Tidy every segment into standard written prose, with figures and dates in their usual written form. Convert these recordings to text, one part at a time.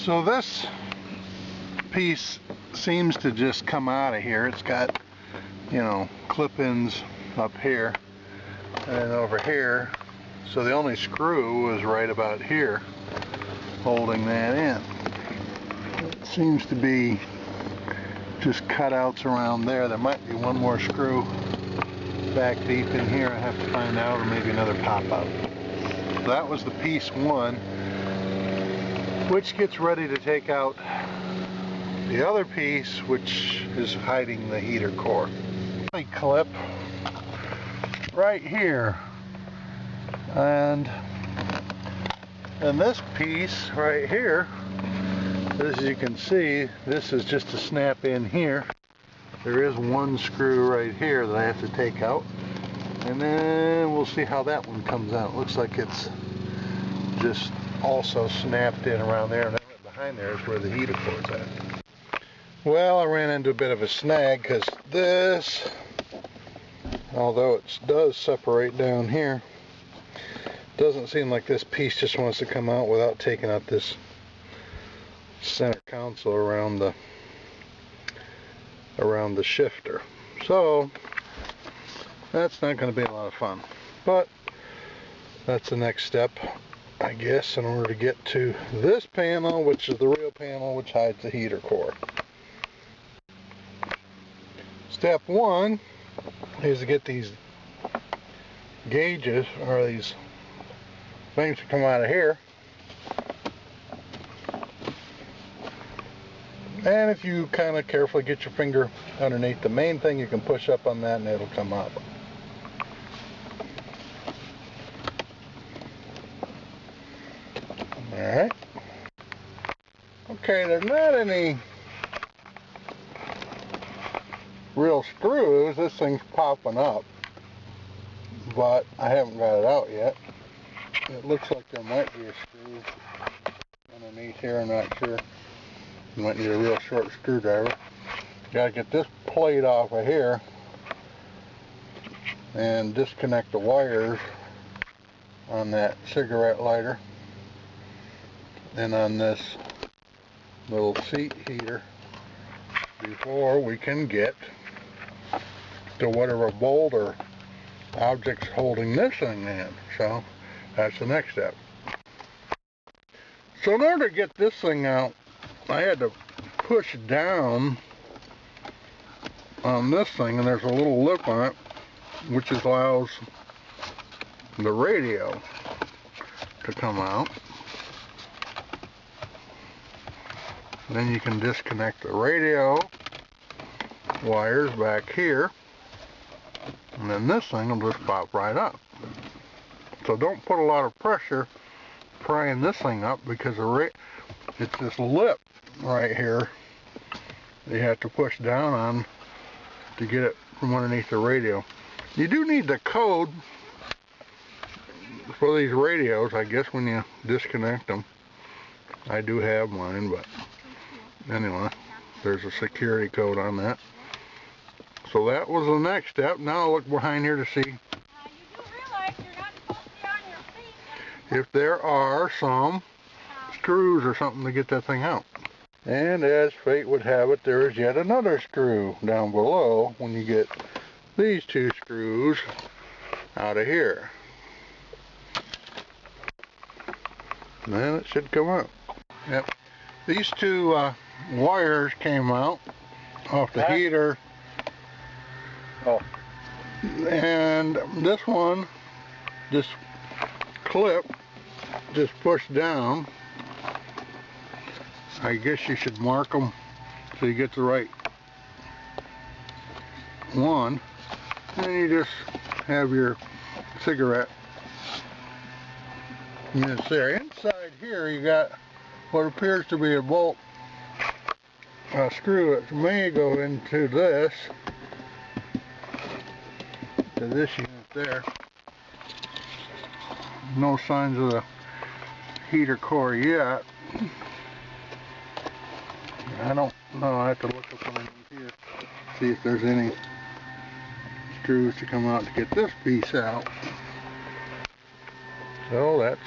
So this piece seems to just come out of here. It's got, you know, clip-ins up here and over here. So the only screw is right about here holding that in. It seems to be just cutouts around there. There might be one more screw back deep in here. I have to find out, or maybe another pop-out. So that was the piece one, which gets ready to take out the other piece, which is hiding the heater core. Clip right here, and this piece right here, as you can see, this is just a snap in here. There is one screw right here that I have to take out, and then we'll see how that one comes out. Looks like it's just also snapped in around there, and right behind there is where the heater core is at. Well, I ran into a bit of a snag because this, although it does separate down here, doesn't seem like this piece just wants to come out without taking out this center console around the shifter. So that's not going to be a lot of fun, but that's the next step, I guess, in order to get to this panel, which is the real panel which hides the heater core. Step one is to get these gauges, or these things to come out of here. And if you kind of carefully get your finger underneath the main thing, you can push up on that and it'll come up. Alright. Okay, there's not any real screws. This thing's popping up, but I haven't got it out yet. It looks like there might be a screw underneath here. I'm not sure. You might need a real short screwdriver. Gotta get this plate off of here and disconnect the wires on that cigarette lighter and on this little seat heater before we can get to whatever bolt or object's holding this thing in. So that's the next step. So in order to get this thing out, I had to push down on this thing, and there's a little lip on it which allows the radio to come out. Then you can disconnect the radio wires back here, and then this thing will just pop right up. So don't put a lot of pressure prying this thing up, because it's this lip right here that you have to push down on to get it from underneath the radio. You do need the code for these radios, I guess, when you disconnect them. I do have mine, but anyway, there's a security code on that. So that was the next step. Now I'll look behind here to see you do realize you're not supposed to be on your feet. if there are some screws or something to get that thing out. And as fate would have it, there is yet another screw down below when you get these two screws out of here. And then it should come out. Yep. These two wires came out off the heater. Oh. And this one, this clip, just pushed down. I guess you should mark them so you get the right one. And you just have your cigarette units there. Inside here you got what appears to be a bolt, a screw that may go into this, to this unit there. No signs of the heater core yet. I don't know, I have to look up underneath here, see if there's any screws to come out to get this piece out. So that's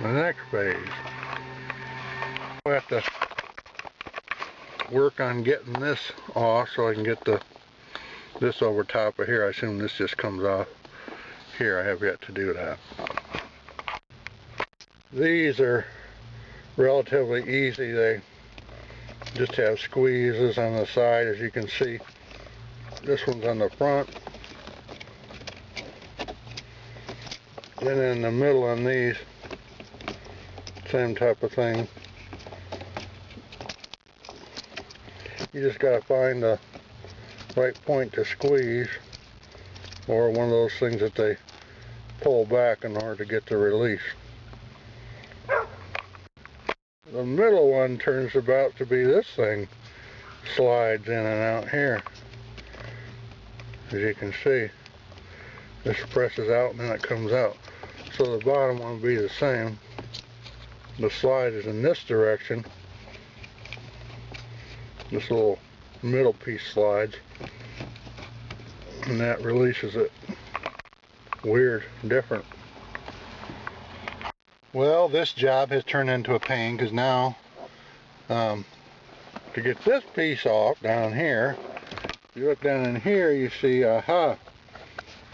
the next phase. I have to work on getting this off so I can get this over top of here. I assume this just comes off here. I have yet to do that. These are relatively easy. They just have squeezes on the side, as you can see. This one's on the front. Then in the middle on these, same type of thing. You just gotta find the right point to squeeze, or one of those things that they pull back in order to get the release. The middle one turns about to be this thing, slides in and out here. As you can see, this presses out and then it comes out. So the bottom one will be the same. The slide is in this direction. This little middle piece slides, and that releases it. Weird, different. Well, this job has turned into a pain, because now to get this piece off down here, if you look down in here, you see, aha,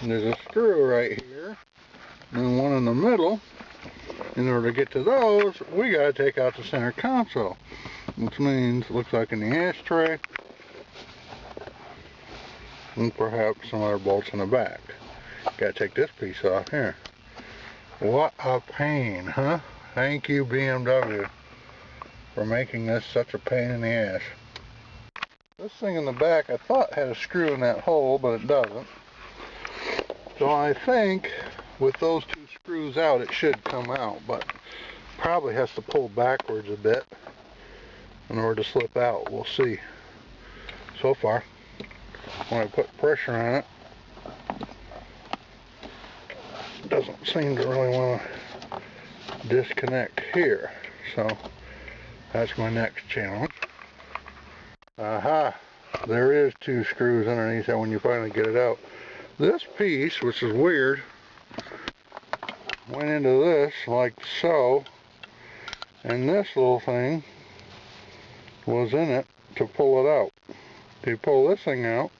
and there's a screw right here and one in the middle. In order to get to those, we got to take out the center console, which means it looks like in the ashtray, and perhaps some other bolts in the back. Got to take this piece off here. What a pain, huh? Thank you, BMW, for making this such a pain in the ass. This thing in the back I thought had a screw in that hole, but it doesn't. So I think with those two screws out it should come out, but probably has to pull backwards a bit in order to slip out. We'll see. So far, when I put pressure on it, it doesn't seem to really want to disconnect here. So that's my next challenge. Aha, there is two screws underneath that when you finally get it out. This piece, which is weird, went into this like so, and this little thing was in it to pull it out. To pull this thing out,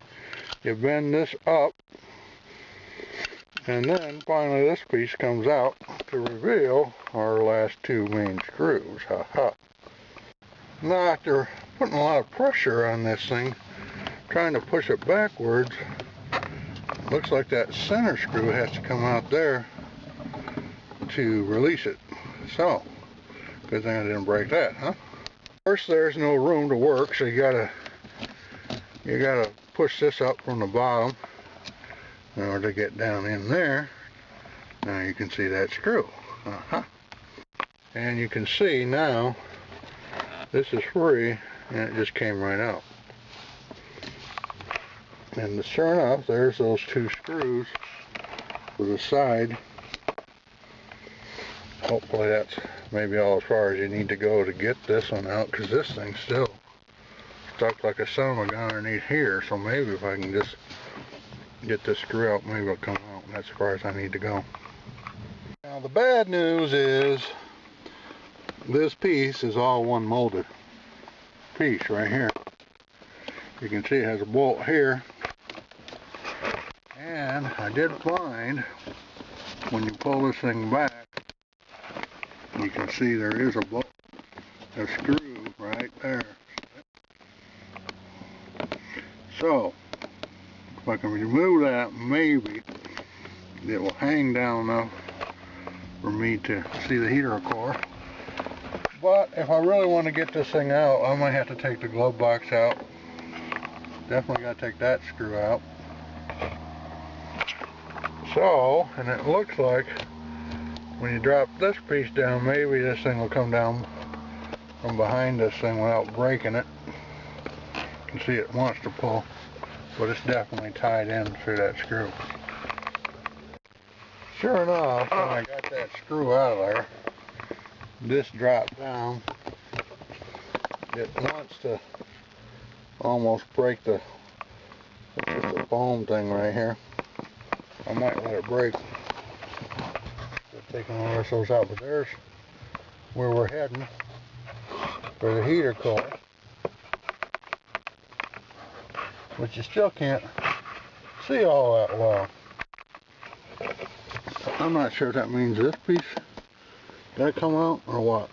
you bend this up, and then finally this piece comes out to reveal our last two main screws. Haha. Now, after putting a lot of pressure on this thing, trying to push it backwards, looks like that center screw has to come out there to release it. So, good thing I didn't break that, huh? Of course, there's no room to work, so you gotta push this up from the bottom in order to get down in there. Now you can see that screw. And you can see now this is free, and it just came right out. And sure enough, there's those two screws for the side. Hopefully that's maybe all as far as you need to go to get this one out, because this thing's still stuck like a son of a gun underneath here. So maybe if I can just get this screw out, maybe it'll come out, and that's as far as I need to go. Now the bad news is this piece is all one molded piece right here. You can see it has a bolt here, and I did find when you pull this thing back, you can see there is a bolt, a screw right there. So if I can remove that, maybe it will hang down enough for me to see the heater core. But if I really want to get this thing out, I might have to take the glove box out. Definitely got to take that screw out. So, and it looks like when you drop this piece down, maybe this thing will come down from behind this thing without breaking it. You can see it wants to pull, but it's definitely tied in through that screw. Sure enough, when I got that screw out of there, this dropped down. It wants to almost break the, it's just a foam thing right here. I might let it break. Just taking all the rest of those out, but there's where we're heading. for the heater coil, but you still can't see all that well. I'm not sure if that means this piece gotta come out or what.